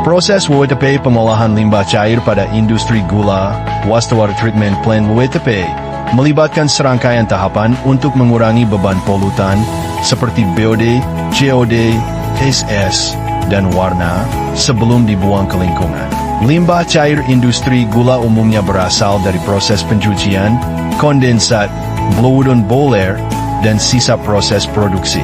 Proses WTP pengolahan limbah cair pada industri gula, wastewater treatment plant WTP, melibatkan serangkaian tahapan untuk mengurangi beban polutan seperti BOD, COD, TSS, dan warna sebelum dibuang ke lingkungan. Limbah cair industri gula umumnya berasal dari proses pencucian, kondensat, blow-down boiler, dan sisa proses produksi.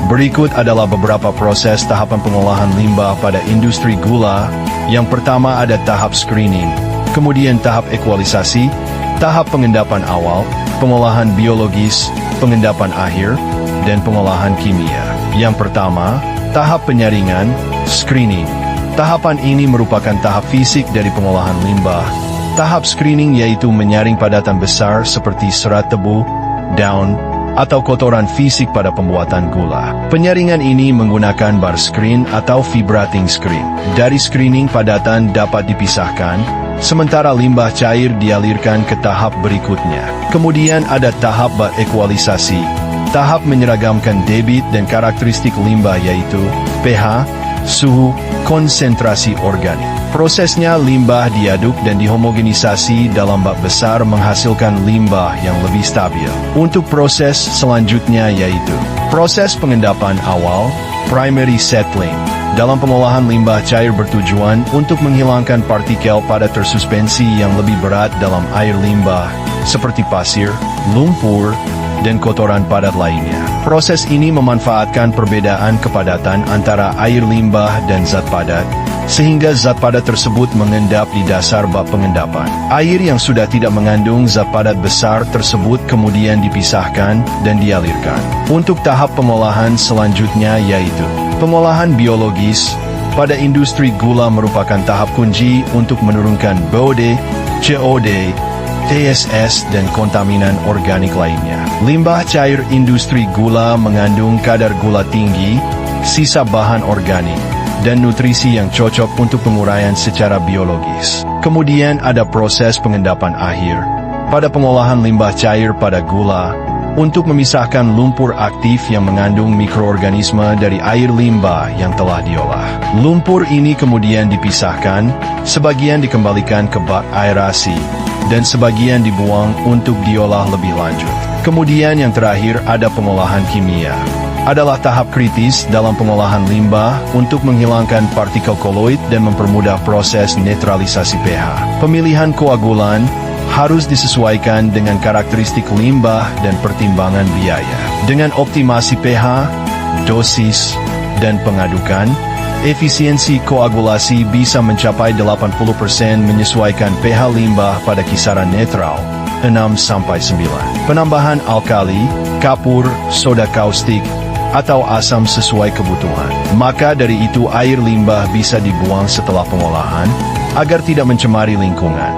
Berikut adalah beberapa proses tahapan pengolahan limbah pada industri gula. Yang pertama ada tahap screening, kemudian tahap ekualisasi, tahap pengendapan awal, pengolahan biologis, pengendapan akhir, dan pengolahan kimia. Yang pertama, tahap penyaringan, screening. Tahapan ini merupakan tahap fisik dari pengolahan limbah. Tahap screening yaitu menyaring padatan besar seperti serat tebu, daun, atau kotoran fisik pada pembuatan gula. Penyaringan ini menggunakan bar screen atau vibrating screen. Dari screening padatan dapat dipisahkan, sementara limbah cair dialirkan ke tahap berikutnya. Kemudian ada tahap ekualisasi. Tahap menyeragamkan debit dan karakteristik limbah yaitu pH, suhu, konsentrasi organik. Prosesnya limbah diaduk dan dihomogenisasi dalam bak besar menghasilkan limbah yang lebih stabil. Untuk proses selanjutnya yaitu proses pengendapan awal, primary settling. Dalam pengolahan limbah cair bertujuan untuk menghilangkan partikel padat tersuspensi yang lebih berat dalam air limbah, seperti pasir, lumpur, dan kotoran padat lainnya. Proses ini memanfaatkan perbedaan kepadatan antara air limbah dan zat padat, sehingga zat padat tersebut mengendap di dasar bak pengendapan. Air yang sudah tidak mengandung zat padat besar tersebut kemudian dipisahkan dan dialirkan. Untuk tahap pengolahan selanjutnya yaitu pengolahan biologis. Pada industri gula merupakan tahap kunci untuk menurunkan BOD, COD, TSS, dan kontaminan organik lainnya. Limbah cair industri gula mengandung kadar gula tinggi, sisa bahan organik, dan nutrisi yang cocok untuk penguraian secara biologis. Kemudian ada proses pengendapan akhir. Pada pengolahan limbah cair pada gula, untuk memisahkan lumpur aktif yang mengandung mikroorganisme dari air limbah yang telah diolah. Lumpur ini kemudian dipisahkan, sebagian dikembalikan ke bak aerasi, dan sebagian dibuang untuk diolah lebih lanjut. Kemudian yang terakhir ada pengolahan kimia. Adalah tahap kritis dalam pengolahan limbah untuk menghilangkan partikel koloid dan mempermudah proses netralisasi pH. Pemilihan koagulan harus disesuaikan dengan karakteristik limbah dan pertimbangan biaya. Dengan optimasi pH, dosis, dan pengadukan, efisiensi koagulasi bisa mencapai 80% menyesuaikan pH limbah pada kisaran netral, 6-9. Penambahan alkali, kapur, soda kaustik, atau asam sesuai kebutuhan. Maka dari itu air limbah bisa dibuang setelah pengolahan, agar tidak mencemari lingkungan.